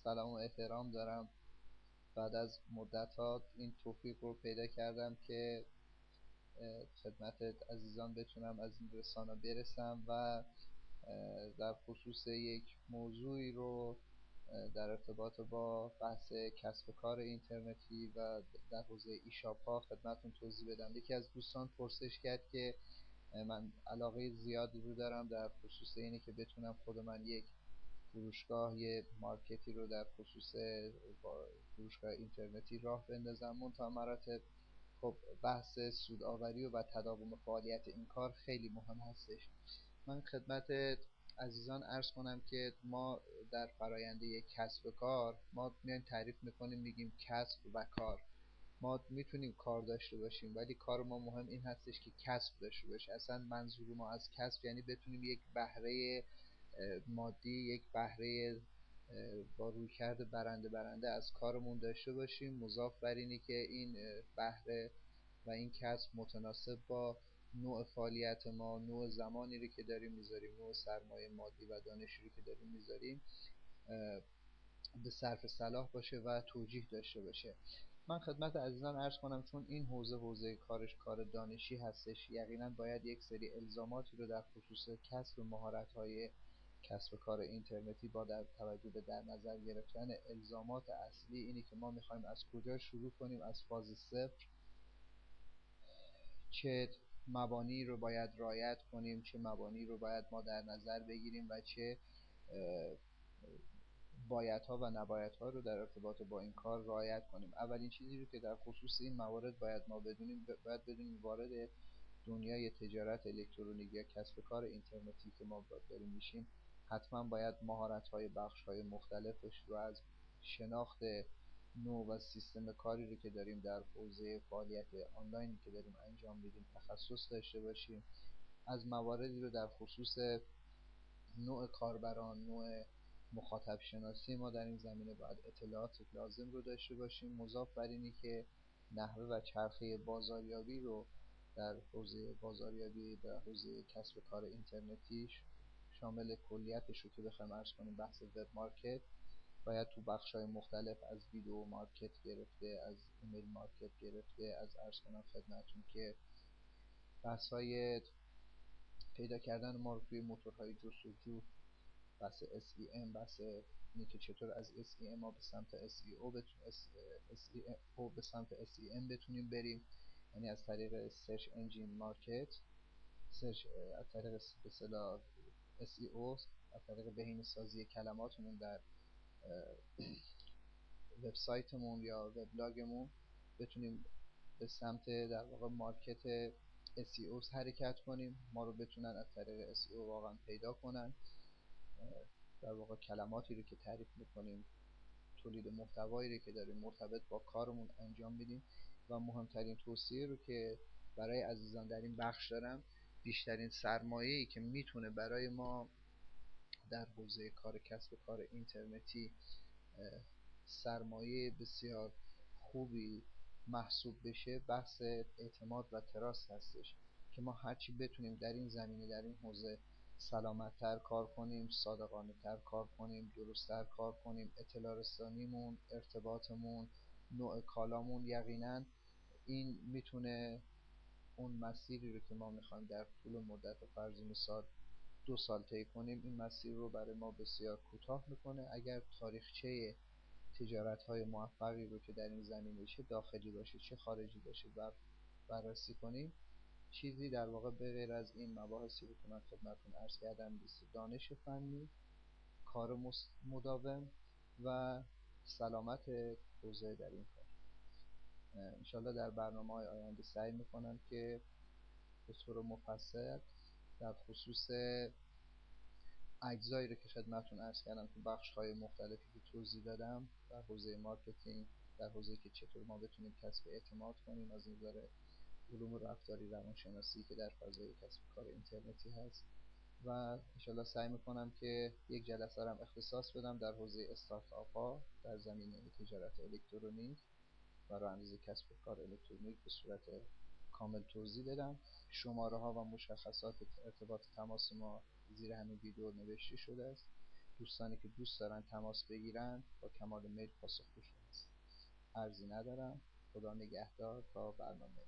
سلام و احترام دارم. بعد از مدت‌ها این توفیق رو پیدا کردم که خدمت عزیزان بتونم از این رسانه برسم و در خصوص یک موضوعی رو در ارتباط با بحث کسب و کار اینترنتی و در حوزه ایشاپ ها خدمتون توضیح بدم. یکی از دوستان پرسش کرد که من علاقه زیادی رو دارم در خصوص اینه که بتونم خود من یک فروشگاه، یه مارکتی رو در خصوص فروشگاه اینترنتی راه بندازم. منتها مراتب خب بحث سودآوری و تداوم فعالیت این کار خیلی مهم هستش. من خدمت عزیزان عرض کنم که ما در فرآیند یک کسب و کار ما میایم تعریف میکنیم، میگیم کسب و کار. ما میتونیم کار داشته باشیم ولی کار ما مهم این هستش که کسب داشته باشه. اصلا منظور ما از کسب یعنی بتونیم یک بهره مادی، یک بهره با رویکرد برنده از کارمون داشته باشیم، مضاف بر اینی که این بهره و این کسب متناسب با نوع فعالیت ما، نوع زمانی رو که داریم میذاریم، نوع سرمایه مادی و دانشی رو که داریم میذاریم به صرف صلاح باشه و توجیه داشته باشه. من خدمت عزیزان عرض کنم چون این حوزه کارش کار دانشی هستش، یقینا باید یک سری الزاماتی رو در خصوص کسب مهارت‌های کسب و کار اینترنتی با در توجه به در نظر گرفتن الزامات اصلی، اینی که ما میخوایم از کجا شروع کنیم، از فاز صفر، چه مبانی رو باید رعایت کنیم، چه مبانی رو باید ما در نظر بگیریم و چه بایدها و نبایدها رو در ارتباط با این کار رعایت کنیم. اولین چیزی رو که در خصوص این موارد باید ما بدونیم وارد دنیای تجارت الکترونیک یا کسب کار اینترنتی که ما داریم میشیم، حتما باید مهارت‌های بخش‌های مختلفش رو از شناخت نوع و سیستم کاری رو که داریم در حوزه فعالیت آنلاینی که داریم انجام میدیم تخصص داشته باشیم. از مواردی رو در خصوص نوع کاربران، نوع مخاطب شناسی ما در این زمینه باید اطلاعات لازم رو داشته باشیم، مضاف بر اینی که نحوه و چرخه بازاریابی رو در حوزه بازاریابی در حوزه کسب کار اینترنتی شامل کلیتش رو که بخوایم عرض کنیم بحث وب مارکت، باید تو بخش‌های مختلف از ویدیو مارکت گرفته، از ایمیل مارکت گرفته، از عرض کنم خدمتتون که بحث‌های پیدا کردن ما رو توی موتورهای جستجو، بحث SEM، بحث اینه که چطور از SEM ما به سمت SEO به سمت SEM بتونیم بریم، یعنی از طریق سرچ انجین مارکت، سرچ از طریق به اصطلاح SEO، از طریق بهینه‌سازی کلماتمون در وبسایتمون یا وبلاگمون بتونیم به سمت در واقع مارکت SEO حرکت کنیم، ما رو بتونن از طریق SEO واقعا پیدا کنن. در واقع کلماتی رو که تعریف میکنیم، تولید محتوایی رو که داریم مرتبط با کارمون انجام میدیم. و مهمترین توصیه رو که برای عزیزان در این بخش دارم، بیشترین سرمایه‌ای که میتونه برای ما در حوزه کار کسب و کار اینترنتی سرمایه بسیار خوبی محسوب بشه، بحث اعتماد و تراست هستش که ما هرچی بتونیم در این زمینه، در این حوزه سلامت‌تر کار کنیم، صادقانه‌تر کار کنیم، درست‌تر کار کنیم، اطلاع رسانیمون، ارتباطمون، نوع کالامون، یقینا این میتونه اون مسیری رو که ما میخوایم در طول مدت فرض مثال 2 سال طی کنیم، این مسیر رو برای ما بسیار کوتاه میکنه. اگر تاریخچه تجارت‌های موفقی رو که در این زمینه چه داخلی باشه چه خارجی باشه بررسی کنیم، چیزی در واقع به غیر از این مباحثی رو که من خدمتتون عرض کردم نیست. دانش فنی، کار مداوم و سلامت حوزه در این کار. انشالله در برنامه‌های آینده سعی میکنم که به طور مفصل در خصوص اجزایی رو که خدمتتون عرض کردم تو بخش‌های مختلفی که توضیح دادم، در حوزه مارکتینگ، در حوزه که چطور ما بتونیم کسب اعتماد کنیم از نظر علوم رفتاری، روانشناسی که در فضای کسب کار اینترنتی هست، و انشالله سعی میکنم که یک جلسه هم اختصاص بدم در حوزه استارتاپ ها در زمینه تجارت الکترونیک و راه اندازی کسب کار الکترونیک به صورت کامل توضیح بدم. شماره ها و مشخصات ارتباط تماس ما زیر همین ویدیو نوشته شده است. دوستانی که دوست دارن تماس بگیرن با کمال میل پاسخگوشون هست. عرضی ندارم. خدا نگهدار تا برنامه